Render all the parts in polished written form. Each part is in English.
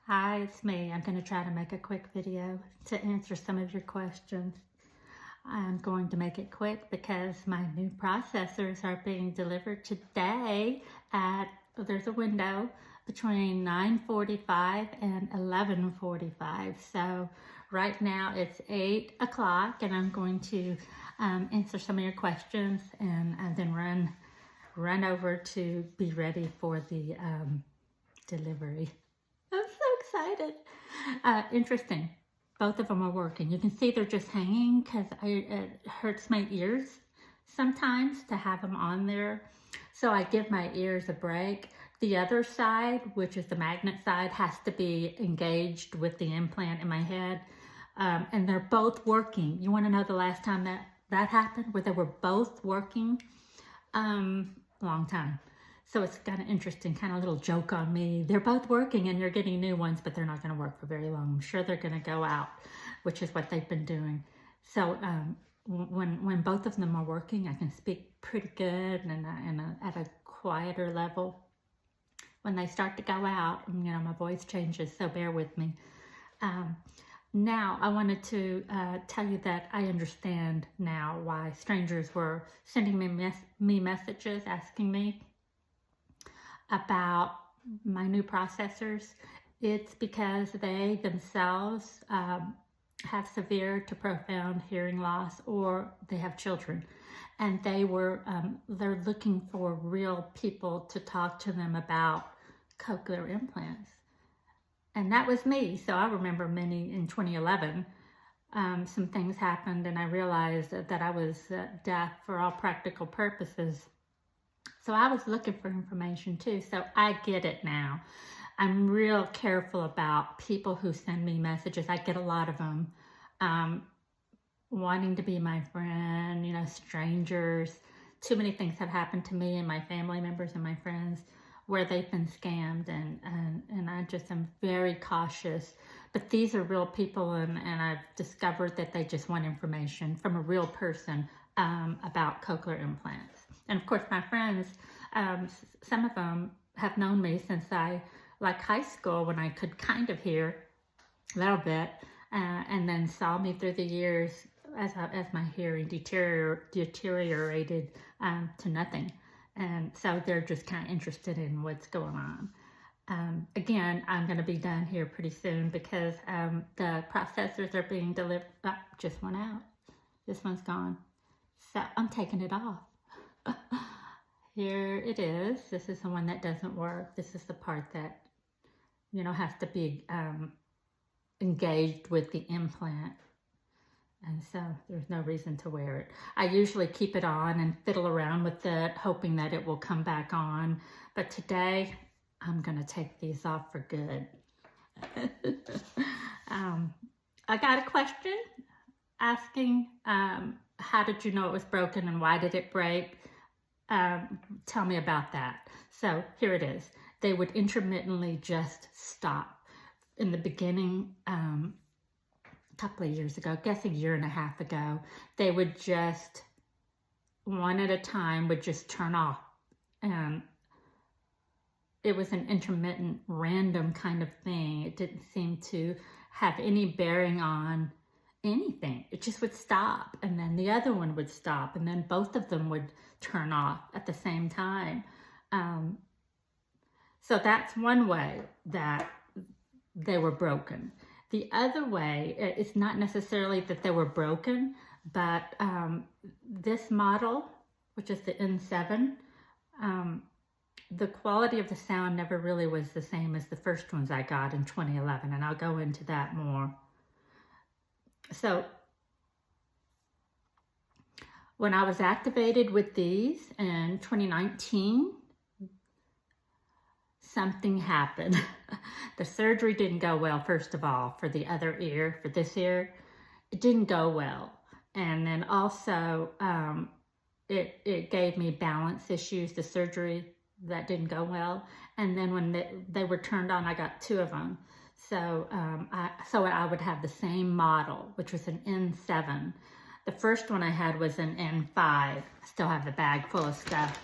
Hi, it's me. I'm going to try to make a quick video to answer some of your questions. I'm going to make it quick because my new processors are being delivered today there's a window between 9:45 and 11:45. So right now it's 8 o'clock and I'm going to answer some of your questions and then run over to be ready for the delivery. I'm so excited. Interesting. Both of them are working. You can see they're just hanging because it hurts my ears sometimes to have them on there. So I give my ears a break. The other side, which is the magnet side, has to be engaged with the implant in my head. And they're both working. You want to know the last time that happened, where they were both working? Long time. So it's kind of interesting, kind of a little joke on me. They're both working and you're getting new ones, but they're not going to work for very long. I'm sure they're going to go out, which is what they've been doing. So when both of them are working, I can speak pretty good and at a quieter level. When they start to go out, my voice changes, so bear with me. Now, I wanted to tell you that I understand now why strangers were sending me messages asking me about my new processors. It's because they themselves have severe to profound hearing loss, or they have children, and they're looking for real people to talk to them about cochlear implants. And that was me. So I remember in 2011, some things happened and I realized that I was deaf for all practical purposes. So I was looking for information too. So I get it now. I'm real careful about people who send me messages. I get a lot of them wanting to be my friend, strangers. Too many things have happened to me and my family members and my friends where they've been scammed, and I just am very cautious. But these are real people, and I've discovered that they just want information from a real person about cochlear implants. And of course, my friends, some of them have known me since like high school, when I could kind of hear a little bit, and then saw me through the years as my hearing deteriorated to nothing. And so they're just kind of interested in what's going on. Again, I'm going to be done here pretty soon because the processors are being delivered. Oh, just went out. This one's gone. So I'm taking it off. Here it is. This is the one that doesn't work. This is the part that, has to be engaged with the implant. And so there's no reason to wear it. I usually keep it on and fiddle around with it, hoping that it will come back on. But today, I'm going to take these off for good. I got a question asking, how did you know it was broken and why did it break? Tell me about that. So here it is. They would intermittently just stop. In the beginning, couple of years ago, I guess a year and a half ago, they would just, one at a time, would just turn off. And it was an intermittent, random kind of thing. It didn't seem to have any bearing on anything. It just would stop, and then the other one would stop, and then both of them would turn off at the same time. So that's one way that they were broken. The other way, it's not necessarily that they were broken, but this model, which is the N7, the quality of the sound never really was the same as the first ones I got in 2011, and I'll go into that more. So when I was activated with these in 2019, something happened. The surgery didn't go well, first of all, for the other ear, for this ear. It didn't go well. And then also, it gave me balance issues, the surgery that didn't go well. And then when they were turned on, I got two of them. So, I would have the same model, which was an N7. The first one I had was an N5. I still have the bag full of stuff.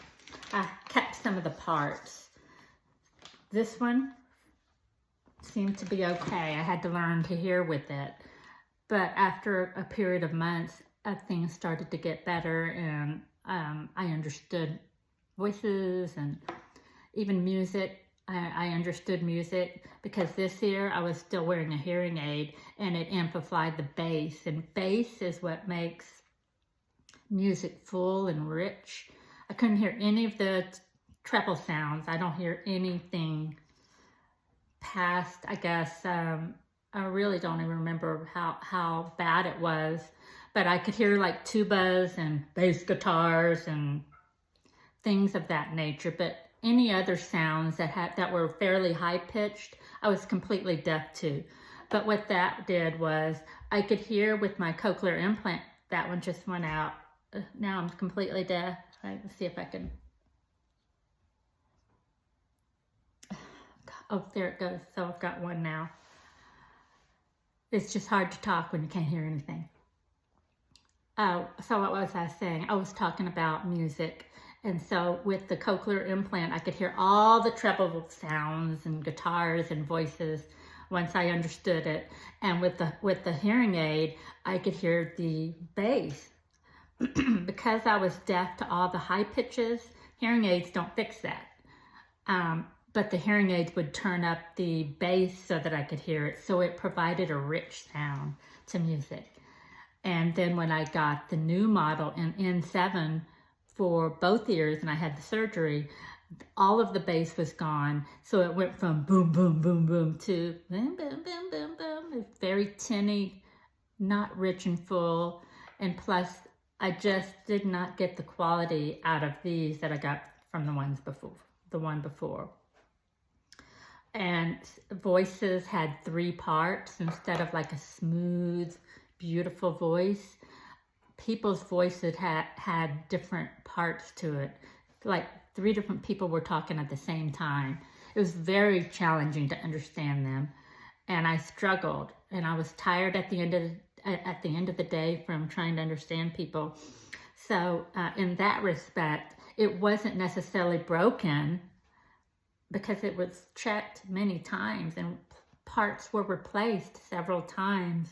I kept some of the parts. This one seemed to be okay. I had to learn to hear with it. But after a period of months, things started to get better, and I understood voices and even music. I understood music because this year I was still wearing a hearing aid, and it amplified the bass. And bass is what makes music full and rich. I couldn't hear any of the treble sounds. I don't hear anything past, I guess, I really don't even remember how bad it was, but I could hear like tubas and bass guitars and things of that nature. But any other sounds that were fairly high pitched, I was completely deaf to. But what that did was I could hear with my cochlear implant. That one just went out. Now I'm completely deaf. Let's see if I can. Oh, there it goes. So I've got one now. It's just hard to talk when you can't hear anything. Oh, so what was I saying? I was talking about music. And so with the cochlear implant, I could hear all the treble sounds and guitars and voices once I understood it. And with the hearing aid, I could hear the bass. Because I was deaf to all the high pitches, hearing aids don't fix that. But the hearing aids would turn up the bass so that I could hear it. So it provided a rich sound to music. And then when I got the new model in N7 for both ears, and I had the surgery, all of the bass was gone. So it went from boom, boom, boom, boom to boom, boom, boom, boom, boom. It's very tinny, not rich and full. And plus, I just did not get the quality out of these that I got from the one before. And voices had 3 parts instead of like a smooth, beautiful voice. People's voices had different parts to it. Like 3 different people were talking at the same time. It was very challenging to understand them. And I struggled, and I was tired at the end of the day from trying to understand people. So in that respect, it wasn't necessarily broken because it was checked many times and parts were replaced several times,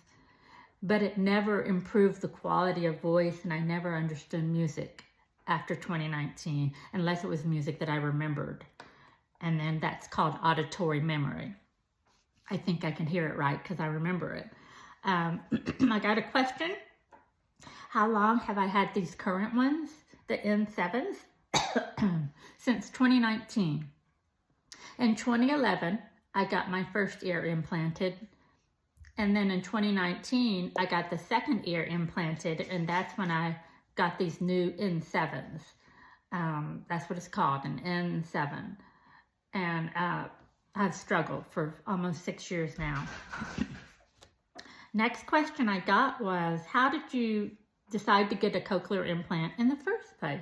but it never improved the quality of voice, and I never understood music after 2019, unless it was music that I remembered. And then that's called auditory memory. I think I can hear it right because I remember it. I got a question. How long have I had these current ones, the N7s? Since 2019. In 2011, I got my first ear implanted. And then in 2019, I got the second ear implanted, and that's when I got these new N7s. That's what it's called, an N7. And I've struggled for almost 6 years now. Next question I got was, how did you decide to get a cochlear implant in the first place?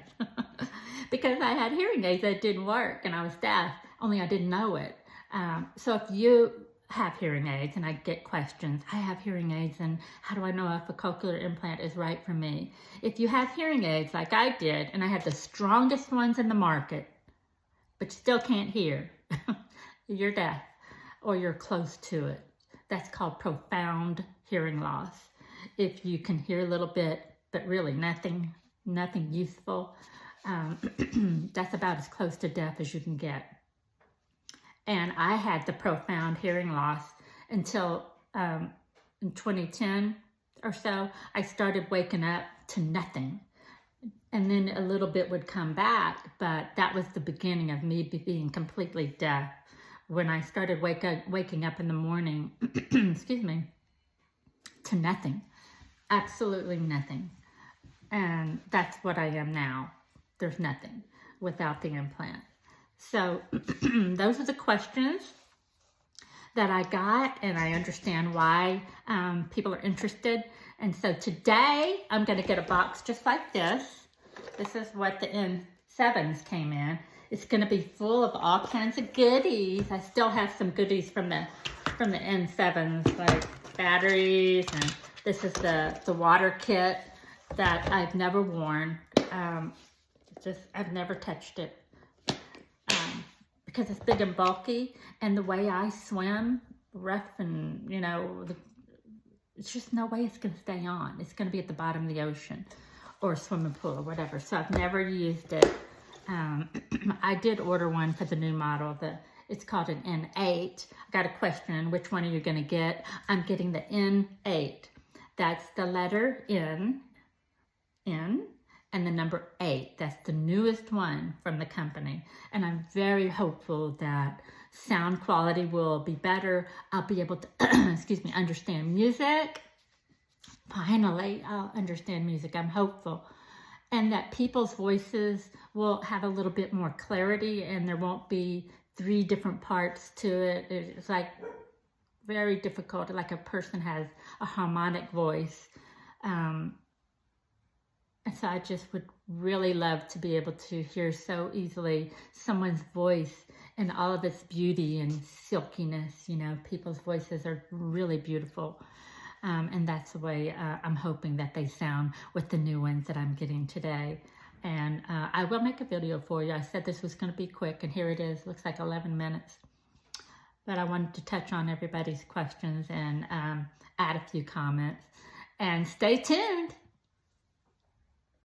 Because I had hearing aids that didn't work and I was deaf, only I didn't know it. So if you have hearing aids, and I get questions, I have hearing aids and how do I know if a cochlear implant is right for me? If you have hearing aids like I did, and I had the strongest ones in the market, but you still can't hear, you're deaf or you're close to it. That's called profound hearing loss. If you can hear a little bit, but really nothing useful, that's about as close to deaf as you can get. And I had the profound hearing loss until in 2010 or so, I started waking up to nothing. And then a little bit would come back, but that was the beginning of me being completely deaf. When I started waking up in the morning, excuse me, to nothing, absolutely nothing. And that's what I am now. There's nothing without the implant. So those are the questions that I got, and I understand why people are interested. And so today I'm going to get a box just like this. This is what the N7s came in. It's going to be full of all kinds of goodies. I still have some goodies from the N7s, like batteries, and this is the water kit that I've never worn. I've never touched it because it's big and bulky, and the way I swim, rough and, you know, it's just no way it's going to stay on. It's going to be at the bottom of the ocean or a swimming pool or whatever. So I've never used it. I did order one for the new model. It's called an N8. I got a question, which one are you going to get? I'm getting the N8. That's the letter N, and the number 8. That's the newest one from the company. And I'm very hopeful that sound quality will be better. I'll be able to, excuse me, understand music. Finally, I'll understand music. I'm hopeful. And that people's voices will have a little bit more clarity and there won't be 3 different parts to it. It's like very difficult, like a person has a harmonic voice. And so I just would really love to be able to hear so easily someone's voice and all of its beauty and silkiness. You know, people's voices are really beautiful. And that's the way I'm hoping that they sound with the new ones that I'm getting today. And I will make a video for you. I said this was going to be quick, and here it is. Looks like 11 minutes. But I wanted to touch on everybody's questions and add a few comments. And stay tuned.